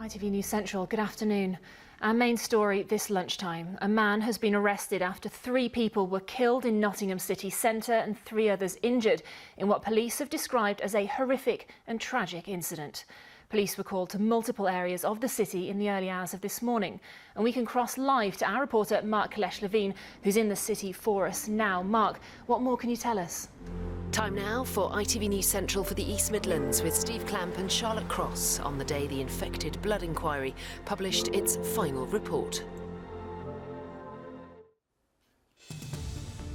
ITV News Central, good afternoon. Our main story this lunchtime. A man has been arrested after 3 people were killed in Nottingham city centre and 3 others injured in what police have described as a horrific and tragic incident. Police were called to multiple areas of the city in the early hours of this morning. And we can cross live to our reporter Mark Lesh-Levine, who's in the city for us now. Mark, what more can you tell us? Time now for ITV News Central for the East Midlands with Steve Clamp and Charlotte Cross on the day the Infected Blood Inquiry published its final report.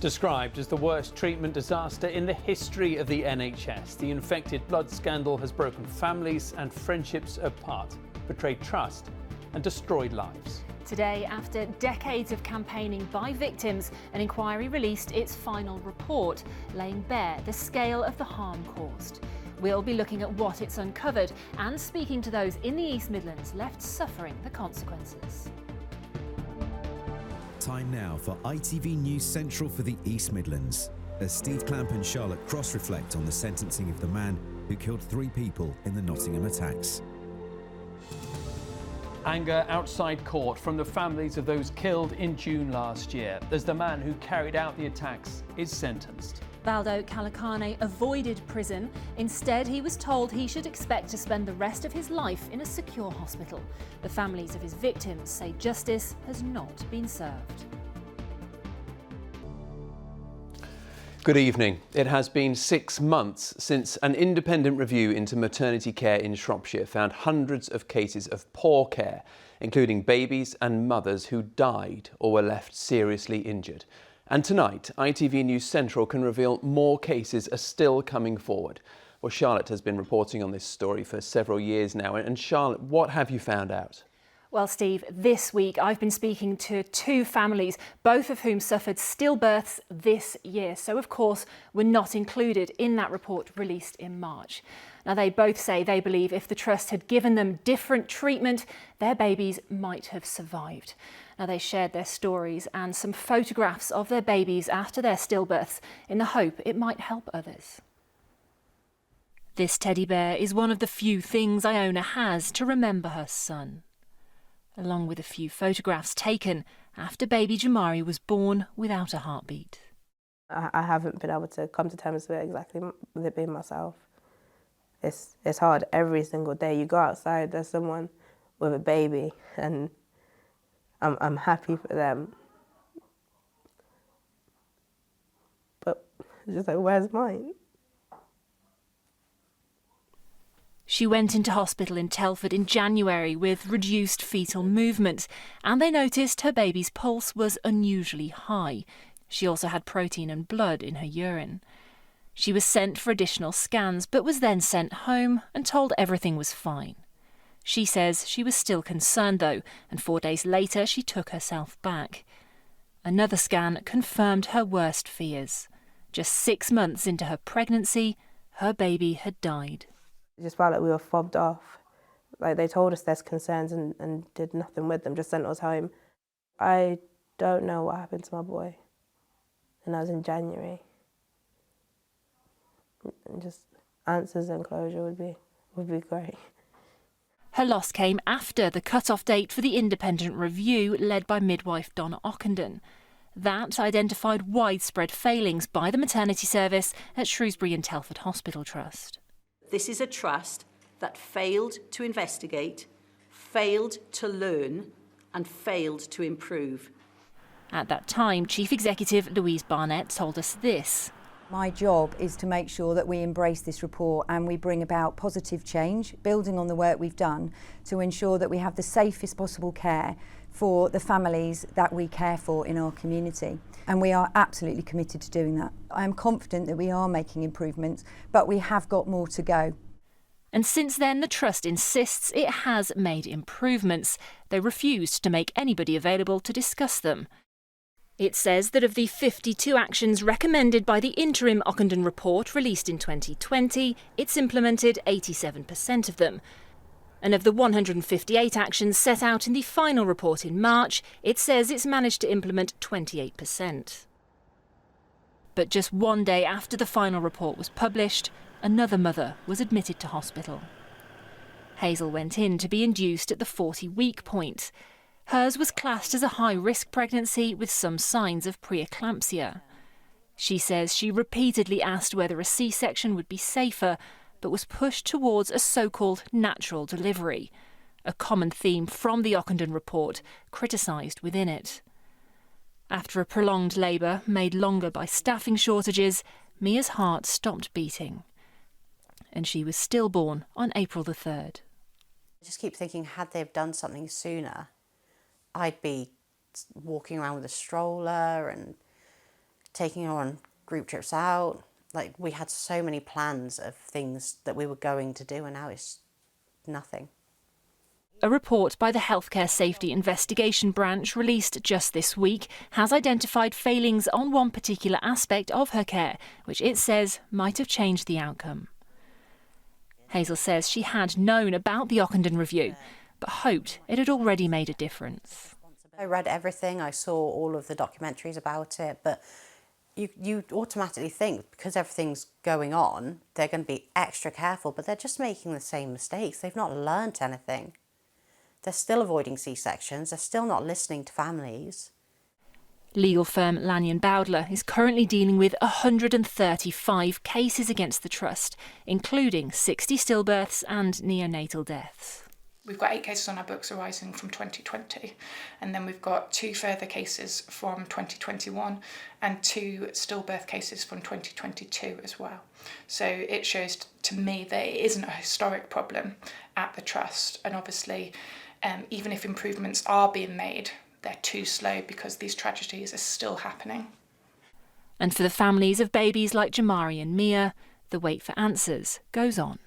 Described as the worst treatment disaster in the history of the NHS, the infected blood scandal has broken families and friendships apart, betrayed trust and destroyed lives. Today, after decades of campaigning by victims, an inquiry released its final report, laying bare the scale of the harm caused. We'll be looking at what it's uncovered and speaking to those in the East Midlands left suffering the consequences. Time now for ITV News Central for the East Midlands, as Steve Clamp and Charlotte Cross reflect on the sentencing of the man who killed 3 people in the Nottingham attacks. Anger outside court from the families of those killed in June last year, as the man who carried out the attacks is sentenced. Valdo Kalakane avoided prison. Instead, he was told he should expect to spend the rest of his life in a secure hospital. The families of his victims say justice has not been served. Good evening. It has been 6 months since an independent review into maternity care in Shropshire found hundreds of cases of poor care, including babies and mothers who died or were left seriously injured. And tonight, ITV News Central can reveal more cases are still coming forward. Well, Charlotte has been reporting on this story for several years now. And Charlotte, what have you found out? Well, Steve, this week I've been speaking to 2 families, both of whom suffered stillbirths this year. So, of course, were not included in that report released in March. Now, they both say they believe if the Trust had given them different treatment, their babies might have survived. Now, they shared their stories and some photographs of their babies after their stillbirths in the hope it might help others. This teddy bear is one of the few things Iona has to remember her son, along with a few photographs taken after baby Jamari was born without a heartbeat. I haven't been able to come to terms with it being myself. It's hard every single day. You go outside, there's someone with a baby, and I'm happy for them. But it's just like, where's mine? She went into hospital in Telford in January with reduced fetal movement, and they noticed her baby's pulse was unusually high. She also had protein and blood in her urine. She was sent for additional scans, but was then sent home and told everything was fine. She says she was still concerned though, and 4 days later she took herself back. Another scan confirmed her worst fears. Just 6 months into her pregnancy, her baby had died. It just felt like we were fobbed off. Like, they told us there's concerns and did nothing with them, just sent us home. I don't know what happened to my boy. And that was in January. And just answers and closure would be great. Her loss came after the cut-off date for the independent review led by midwife Donna Ockenden. That identified widespread failings by the maternity service at Shrewsbury and Telford Hospital Trust. This is a trust that failed to investigate, failed to learn and failed to improve. At that time, Chief Executive Louise Barnett told us this. My job is to make sure that we embrace this report and we bring about positive change, building on the work we've done to ensure that we have the safest possible care for the families that we care for in our community. And we are absolutely committed to doing that. I am confident that we are making improvements, but we have got more to go. And since then, the Trust insists it has made improvements. They refused to make anybody available to discuss them. It says that of the 52 actions recommended by the interim Ockenden report released in 2020, it's implemented 87% of them. And of the 158 actions set out in the final report in March, it says it's managed to implement 28%. But just 1 day after the final report was published, another mother was admitted to hospital. Hazel went in to be induced at the 40-week point. Hers was classed as a high-risk pregnancy with some signs of preeclampsia. She says she repeatedly asked whether a C-section would be safer, but was pushed towards a so-called natural delivery, a common theme from the Ockenden report, criticised within it. After a prolonged labour, made longer by staffing shortages, Mia's heart stopped beating. And she was stillborn on April the 3rd. I just keep thinking, had they have done something sooner, I'd be walking around with a stroller and taking her on group trips out. Like, we had so many plans of things that we were going to do, and now it's nothing. A report by the Healthcare Safety Investigation Branch released just this week has identified failings on one particular aspect of her care, which it says might have changed the outcome. Hazel says she had known about the Ockenden review, but hoped it had already made a difference. I read everything, I saw all of the documentaries about it, but you automatically think, because everything's going on, they're going to be extra careful, but they're just making the same mistakes. They've not learnt anything. They're still avoiding C-sections, they're still not listening to families. Legal firm Lanyon Bowdler is currently dealing with 135 cases against the Trust, including 60 stillbirths and neonatal deaths. We've got 8 cases on our books arising from 2020, and then we've got 2 further cases from 2021 and 2 stillbirth cases from 2022 as well. So it shows to me that it isn't a historic problem at the Trust, and obviously even if improvements are being made, they're too slow because these tragedies are still happening. And for the families of babies like Jamari and Mia, the wait for answers goes on.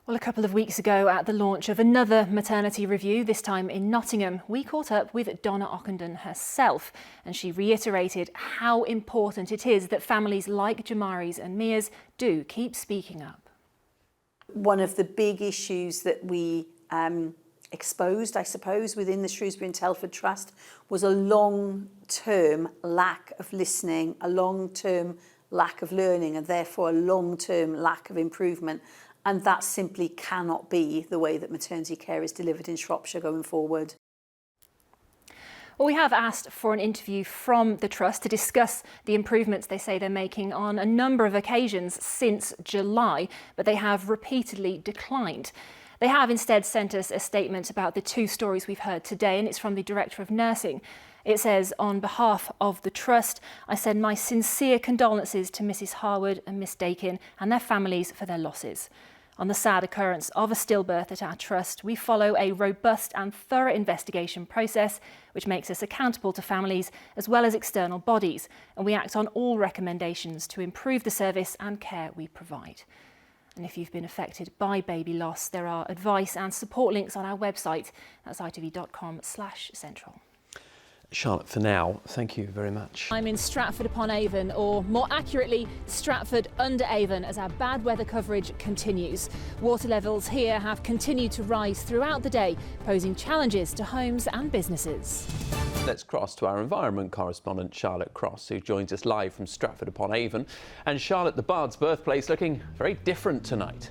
Well, a couple of weeks ago, at the launch of another maternity review, this time in Nottingham, we caught up with Donna Ockenden herself, and she reiterated how important it is that families like Jamari's and Mia's do keep speaking up. One of the big issues that we exposed, I suppose, within the Shrewsbury and Telford Trust was a long-term lack of listening, a long-term lack of learning, and therefore a long-term lack of improvement. And that simply cannot be the way that maternity care is delivered in Shropshire going forward. Well, we have asked for an interview from the Trust to discuss the improvements they say they're making on a number of occasions since July, but they have repeatedly declined. They have instead sent us a statement about the 2 stories we've heard today, and it's from the Director of Nursing. It says, on behalf of the Trust, I send my sincere condolences to Mrs Harwood and Miss Dakin and their families for their losses. On the sad occurrence of a stillbirth at our Trust, we follow a robust and thorough investigation process which makes us accountable to families as well as external bodies, and we act on all recommendations to improve the service and care we provide. And if you've been affected by baby loss, there are advice and support links on our website. That's itv.com/central. Charlotte, for now, thank you very much. I'm in Stratford-upon-Avon, or more accurately, Stratford-under-Avon, as our bad weather coverage continues. Water levels here have continued to rise throughout the day, posing challenges to homes and businesses. Let's cross to our environment correspondent, Charlotte Cross, who joins us live from Stratford-upon-Avon. And Charlotte, the Bard's birthplace looking very different tonight.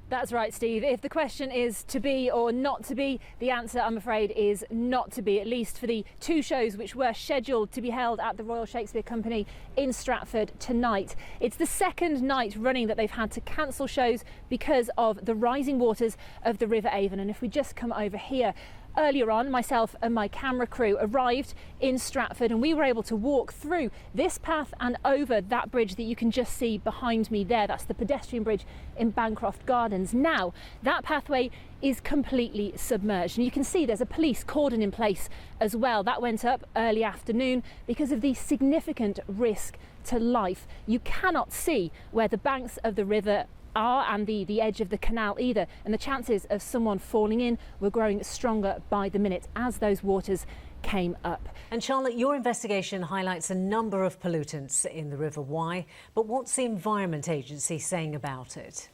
That's right, Steve. If the question is to be or not to be, the answer, I'm afraid, is not to be, at least for the 2 shows which were scheduled to be held at the Royal Shakespeare Company in Stratford tonight. It's the 2nd night running that they've had to cancel shows because of the rising waters of the River Avon. And if we just come over here, earlier on, myself and my camera crew arrived in Stratford, and we were able to walk through this path and over that bridge that you can just see behind me there. That's the pedestrian bridge in Bancroft Gardens. Now, that pathway is completely submerged, and you can see there's a police cordon in place as well. That went up early afternoon because of the significant risk to life. You cannot see where the banks of the river are and the edge of the canal either, and the chances of someone falling in were growing stronger by the minute as those waters came up. And Charlotte, your investigation highlights a number of pollutants in the River Wye, but what's the Environment Agency saying about it?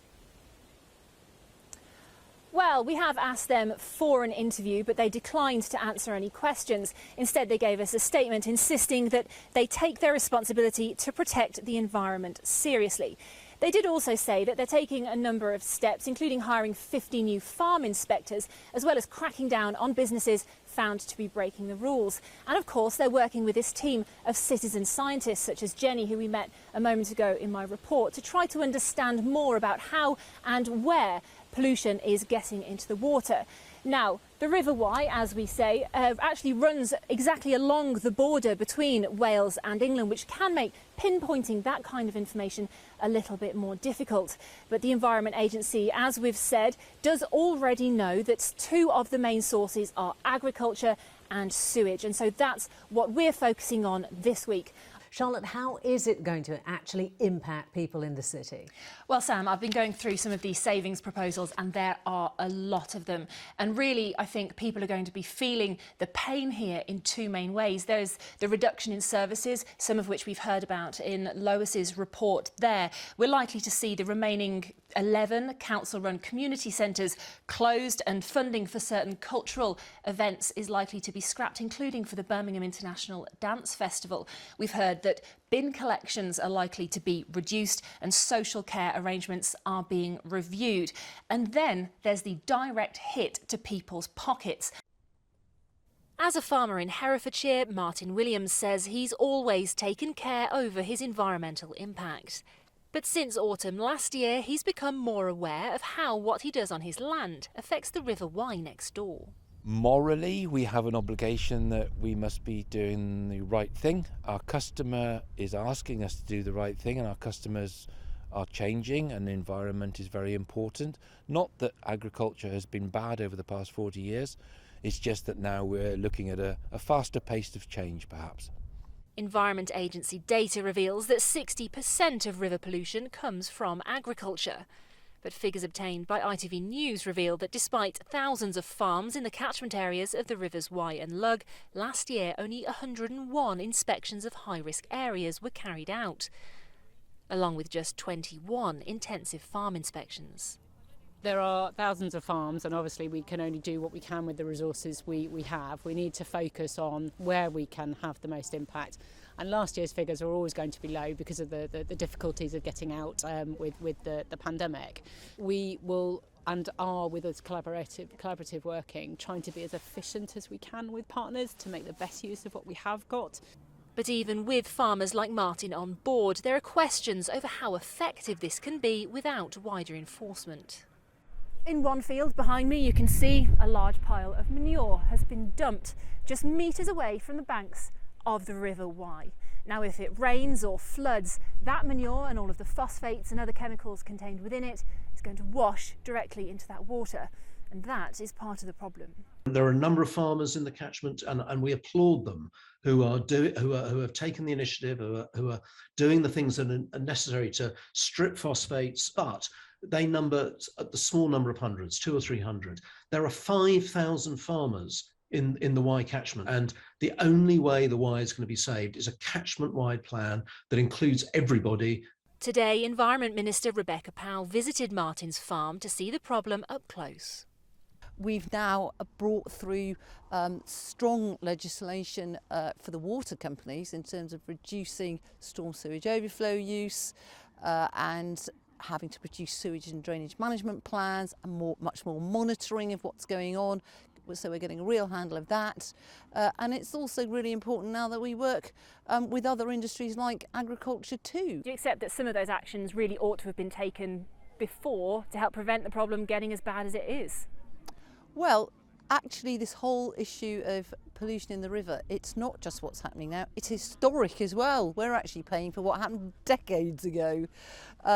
Well, we have asked them for an interview, but they declined to answer any questions. Instead, they gave us a statement insisting that they take their responsibility to protect the environment seriously. They did also say that they're taking a number of steps, including hiring 50 new farm inspectors, as well as cracking down on businesses found to be breaking the rules. And of course, they're working with this team of citizen scientists, such as Jenny, who we met a moment ago in my report, to try to understand more about how and where pollution is getting into the water. Now, the River Wye, as we say, actually runs exactly along the border between Wales and England, which can make pinpointing that kind of information a little bit more difficult. But the Environment Agency, as we've said, does already know that two of the main sources are agriculture and sewage. And so that's what we're focusing on this week. Charlotte, how is it going to actually impact people in the city? Well, Sam, I've been going through some of these savings proposals and there are a lot of them. And really, I think people are going to be feeling the pain here in two main ways. There's the reduction in services, some of which we've heard about in Lois's report there. We're likely to see the remaining 11 council-run community centres closed, and funding for certain cultural events is likely to be scrapped, including for the Birmingham International Dance Festival. We've heard that bin collections are likely to be reduced and social care arrangements are being reviewed. And then there's the direct hit to people's pockets. As a farmer in Herefordshire, Martin Williams says he's always taken care over his environmental impact. But since autumn last year, he's become more aware of how what he does on his land affects the River Wye next door. Morally, we have an obligation that we must be doing the right thing. Our customer is asking us to do the right thing, and our customers are changing, and the environment is very important. Not that agriculture has been bad over the past 40 years, it's just that now we're looking at a faster pace of change, perhaps. Environment Agency data reveals that 60% of river pollution comes from agriculture. But figures obtained by ITV News reveal that despite thousands of farms in the catchment areas of the rivers Wye and Lugg, last year only 101 inspections of high-risk areas were carried out, along with just 21 intensive farm inspections. There are thousands of farms, and obviously we can only do what we can with the resources we have. We need to focus on where we can have the most impact. And last year's figures are always going to be low because of the difficulties of getting out with the pandemic. We will and are, with us collaborative working, trying to be as efficient as we can with partners to make the best use of what we have got. But even with farmers like Martin on board, there are questions over how effective this can be without wider enforcement. In one field behind me, you can see a large pile of manure has been dumped just metres away from the banks of the River Wye. Now, if it rains or floods, that manure and all of the phosphates and other chemicals contained within it is going to wash directly into that water, and that is part of the problem. There are a number of farmers in the catchment, and we applaud them who have taken the initiative, who are doing the things that are necessary to strip phosphates, but they number the small number of hundreds, 200 or 300. There are 5,000 farmers in the Wye catchment, and the only way the Wye is going to be saved is a catchment-wide plan that includes everybody. Today, Environment Minister Rebecca Powell visited Martin's farm to see the problem up close. We've now brought through strong legislation for the water companies in terms of reducing storm sewage overflow use and having to produce sewage and drainage management plans and much more monitoring of what's going on. So we're getting a real handle of that. And it's also really important now that we work with other industries like agriculture too. Do you accept that some of those actions really ought to have been taken before to help prevent the problem getting as bad as it is? Well, actually this whole issue of pollution in the river, it's not just what's happening now, it's historic as well. We're actually paying for what happened decades ago.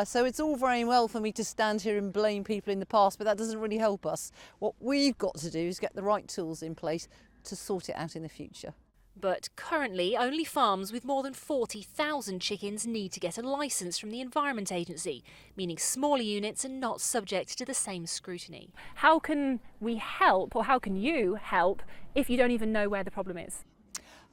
So it's all very well for me to stand here and blame people in the past, but that doesn't really help us. What we've got to do is get the right tools in place to sort it out in the future. But currently, only farms with more than 40,000 chickens need to get a licence from the Environment Agency, meaning smaller units are not subject to the same scrutiny. How can we help, or how can you help, if you don't even know where the problem is?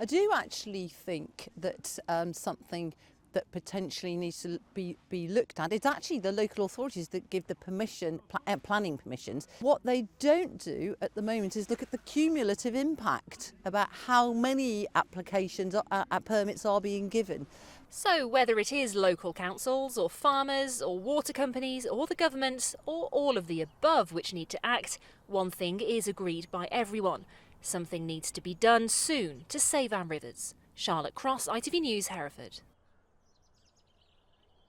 I do actually think that something that potentially needs to be looked at. It's actually the local authorities that give the planning permissions. What they don't do at the moment is look at the cumulative impact about how many applications permits are being given. So whether it is local councils or farmers or water companies or the government or all of the above which need to act, one thing is agreed by everyone. Something needs to be done soon to save our rivers. Charlotte Cross, ITV News, Hereford.